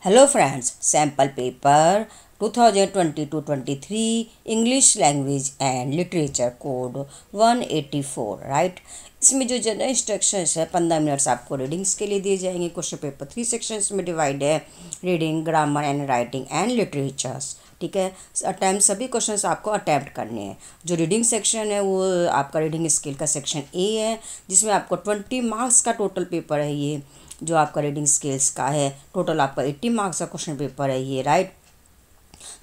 Hello friends, sample paper 2022-23 English language and literature code 184 right. इसमें जो general instructions है 15 minutes आपको readings के लिए दिए जाएंगे। क्वेश्चन पेपर 3 सेक्शंस में डिवाइड है, reading, grammar and writing and literatures. ठीक है, अटैम्प्ट सभी क्वेश्चंस आपको अटैम्प्ट करने हैं। जो रीडिंग सेक्शन है वो आपका रीडिंग स्किल का सेक्शन ए है, जिसमें आपको 20 मार्क्स का टोटल पेपर है। ये जो आपका रीडिंग स्किल्स का है टोटल आपका 80 मार्क्स का क्वेश्चन पेपर है ये, राइट।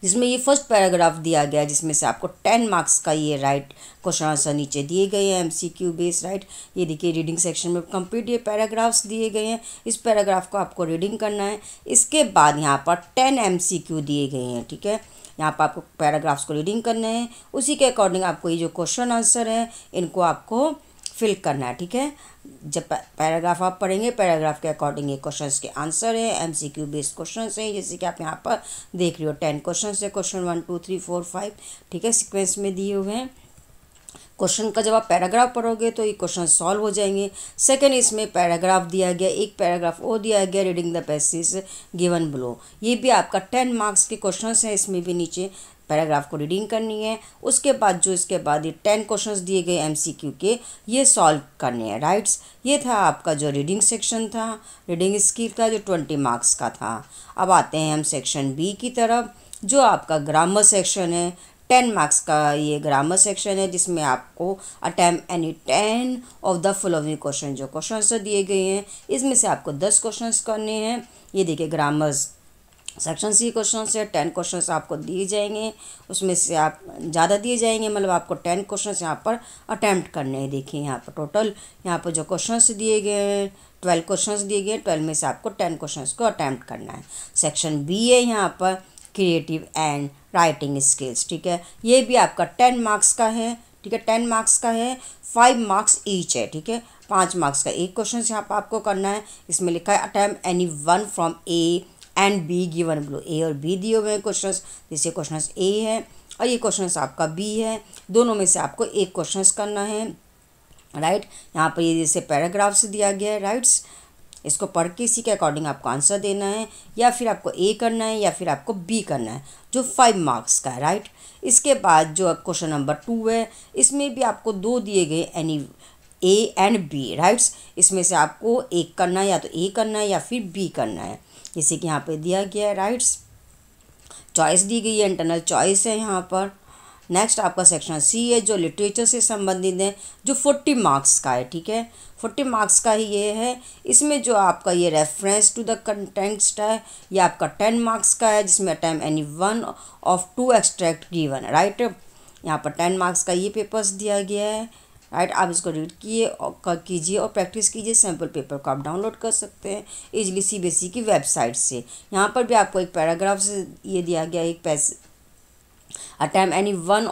जिसमें ये फर्स्ट पैराग्राफ दिया गया है, जिसमें से आपको 10 मार्क्स का ये राइट क्वेश्चन आंसर नीचे दिए गए हैं एमसीक्यू बेस, राइट। ये देखिए रीडिंग सेक्शन में कंप्लीट ये पैराग्राफ्स दिए गए हैं। इस पैराग्राफ को आपको रीडिंग करना है। इसके बाद यहाँ पर 10 एमसीक्यू दिए गए हैं। ठीक है, यहाँ पर आपको पैराग्राफ्स को रीडिंग करना है, उसी के अकॉर्डिंग आपको ये जो क्वेश्चन आंसर है इनको आपको फिल करना है। ठीक है, जब पैराग्राफ आप पढ़ेंगे पैराग्राफ के अकॉर्डिंग ये क्वेश्चंस के आंसर है, एमसीक्यू बेस्ड क्वेश्चंस हैं। जैसे कि आप यहाँ पर देख रहे हो 10 क्वेश्चंस है, क्वेश्चन 1 2 3 4 5, ठीक है, सीक्वेंस में दिए हुए हैं। क्वेश्चन का जब आप पैराग्राफ पढ़ोगे तो ये क्वेश्चन सॉल्व हो जाएंगे। सेकंड, इसमें पैराग्राफ दिया गया, एक पैराग्राफ और दिया गया, reading the passage given below. ये भी आपका 10 मार्क्स के क्वेश्चंस हैं। इसमें भी नीचे पैराग्राफ को रीडिंग करनी है। उसके बाद जो इसके बाद ये 10 क्वेश्चंस दिए गए एमसीक्यू के, ये सॉल्व करने हैं, राइट्स। ये था आपका जो रीडिंग सेक्शन था, रीडिंग स्किल का जो 20 मार्क्स का था। अब आते हैं हम सेक्शन बी की तरफ, जो आपका ग्रामर सेक्शन है। 10 मार्क्स का ये ग्रामर सेक्शन है, जिसमें आपको attempt any 10 of the following question, जो क्वेश्चन दिए गए हैं इसमें से आपको 10 क्वेश्चन करने हैं। ये देखिए ग्रामर्स सेक्शन सी क्वेश्चन से 10 क्वेश्चन आपको दिए जाएंगे, उसमें से आप ज़्यादा दिए जाएंगे, मतलब आपको 10 क्वेश्चन यहाँ पर अटैम्प्ट करने हैं। देखिए यहाँ पर टोटल यहाँ पर जो क्वेश्चन दिए गए हैं 12 क्वेश्चन दिए गए, 12 में से आपको 10 क्वेश्चन को अटैम्प्ट करना है। सेक्शन बी है यहाँ पर क्रिएटिव एंड राइटिंग स्किल्स। ठीक है, ये भी आपका 10 मार्क्स का है। ठीक है, 10 मार्क्स का है, 5 मार्क्स ईच है। ठीक है, 5 मार्क्स का एक क्वेश्चन यहाँ पर आपको करना है। इसमें लिखा है attempt any one from A and B given below. A और बी दिए हुए हैं क्वेश्चंस, जैसे क्वेश्चंस ए है और ये क्वेश्चंस आपका बी है, दोनों में से आपको एक क्वेश्चंस करना है, राइट। यहाँ पर ये जैसे पैराग्राफ्स दिया गया है, राइट्स। इसको पढ़ के इसी के अकॉर्डिंग आपको आंसर देना है, या फिर आपको ए करना है या फिर आपको बी करना है, जो 5 मार्क्स का है, राइट। इसके बाद जो क्वेश्चन नंबर 2 है, इसमें भी आपको 2 दिए गए any A and B, rights. इसमें से आपको एक करना है, या तो ए करना है या फिर बी करना है, जैसे कि यहाँ पे दिया गया है, राइट्स। चॉइस दी गई है, इंटरनल चॉइस है यहाँ पर। नेक्स्ट आपका सेक्शन सी है, जो लिटरेचर से संबंधित है, जो 40 मार्क्स का है। ठीक है, 40 मार्क्स का ही ये है। इसमें जो आपका ये रेफरेंस टू द कंटेक्स्ट है, ये आपका 10 मार्क्स का है, जिसमें attempt any one of 2 extract given, right. यहाँ पर 10 मार्क्स का ये पेपर्स दिया गया है, राइट। आप इसको रीड कीजिए और प्रैक्टिस कीजिए। सैम्पल पेपर को आप डाउनलोड कर सकते हैं इजली सीबीएसई की वेबसाइट से। यहाँ पर भी आपको एक पैराग्राफ से ये दिया गया, एक attempt any one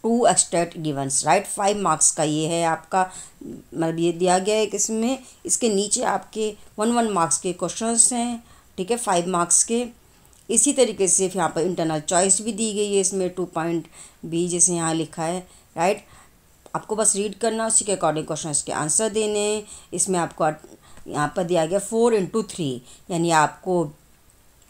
2 extract givens, right. 5 marks का ये है आपका, मतलब ये दिया गया है। इसमें इसके नीचे आपके 1 मार्क्स के क्वेश्चंस हैं। ठीक है, 5 मार्क्स के। इसी तरीके से यहाँ पर इंटरनल चॉइस भी दी गई है, इसमें 2.B जैसे यहाँ लिखा है, राइट। आपको बस रीड करना, उसी के अकॉर्डिंग क्वेश्चंस के आंसर देने। इसमें आपको यहाँ पर दिया गया 4 into 3, यानी आपको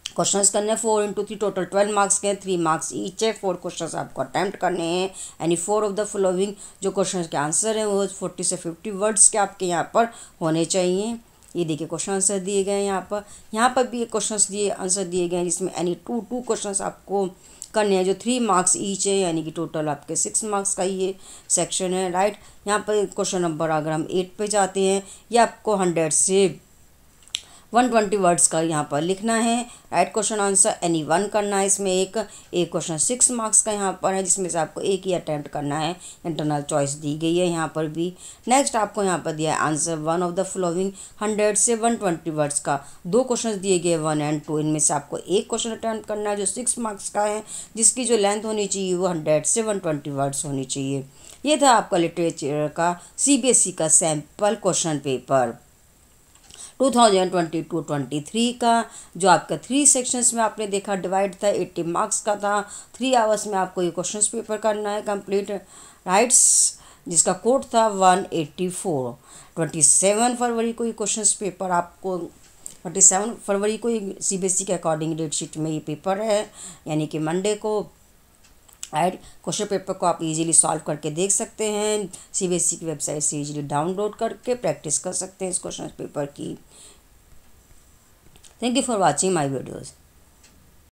क्वेश्चंस करने हैं 4 into 3, टोटल 12 मार्क्स के, 3 मार्क्स ईच है। 4 क्वेश्चंस आपको अटैम्प्ट करने हैं, यानी 4 ऑफ द फॉलोइंग जो क्वेश्चंस के आंसर हैं वो 40 से 50 वर्ड्स के आपके यहाँ पर होने चाहिए। ये देखिए क्वेश्चन आंसर दिए गए हैं यहाँ पर भी क्वेश्चंस दिए आंसर दिए गए हैं, जिसमें एनी 2 क्वेश्चंस आपको करने हैं, जो 3 मार्क्स ईच है, यानी कि टोटल आपके 6 मार्क्स का ये सेक्शन है, राइट। यहाँ पर क्वेश्चन नंबर अगर हम 8 पे जाते हैं, ये आपको 100 से 120 वर्ड्स का यहाँ पर लिखना है, right. Question answer any one करना है। इसमें एक क्वेश्चन 6 मार्क्स का यहाँ पर है, जिसमें से आपको एक ही अटैम्प्ट करना है। इंटरनल चॉइस दी गई है यहाँ पर भी। नेक्स्ट आपको यहाँ पर दिया है आंसर 1 ऑफ द फॉलोइंग 100 से 120 वर्ड्स का। 2 क्वेश्चन दिए गए 1 और 2, इनमें से आपको एक क्वेश्चन अटैम्प्ट करना है, जो 6 मार्क्स का है, जिसकी जो लेंथ होनी चाहिए वो 100 से 120 वर्ड्स होनी चाहिए। ये था आपका लिटरेचर का सीबीएसई का सैम्पल क्वेश्चन पेपर 2022-23 का, जो आपका 3 सेक्शंस में आपने देखा डिवाइड था, 80 मार्क्स का था। 3 आवर्स में आपको ये क्वेश्चंस पेपर करना है कंप्लीट, राइट्स, जिसका कोड था 184। 27 फरवरी को ये क्वेश्चंस पेपर आपको 47 फरवरी को CBSE के अकॉर्डिंग डेट शीट में ये पेपर है, यानी कि मंडे को। राइट, क्वेश्चन पेपर को आप इजीली सॉल्व करके देख सकते हैं, CBSE की वेबसाइट से इजीली डाउनलोड करके प्रैक्टिस कर सकते हैं इस क्वेश्चन पेपर की। Thank you for watching my videos.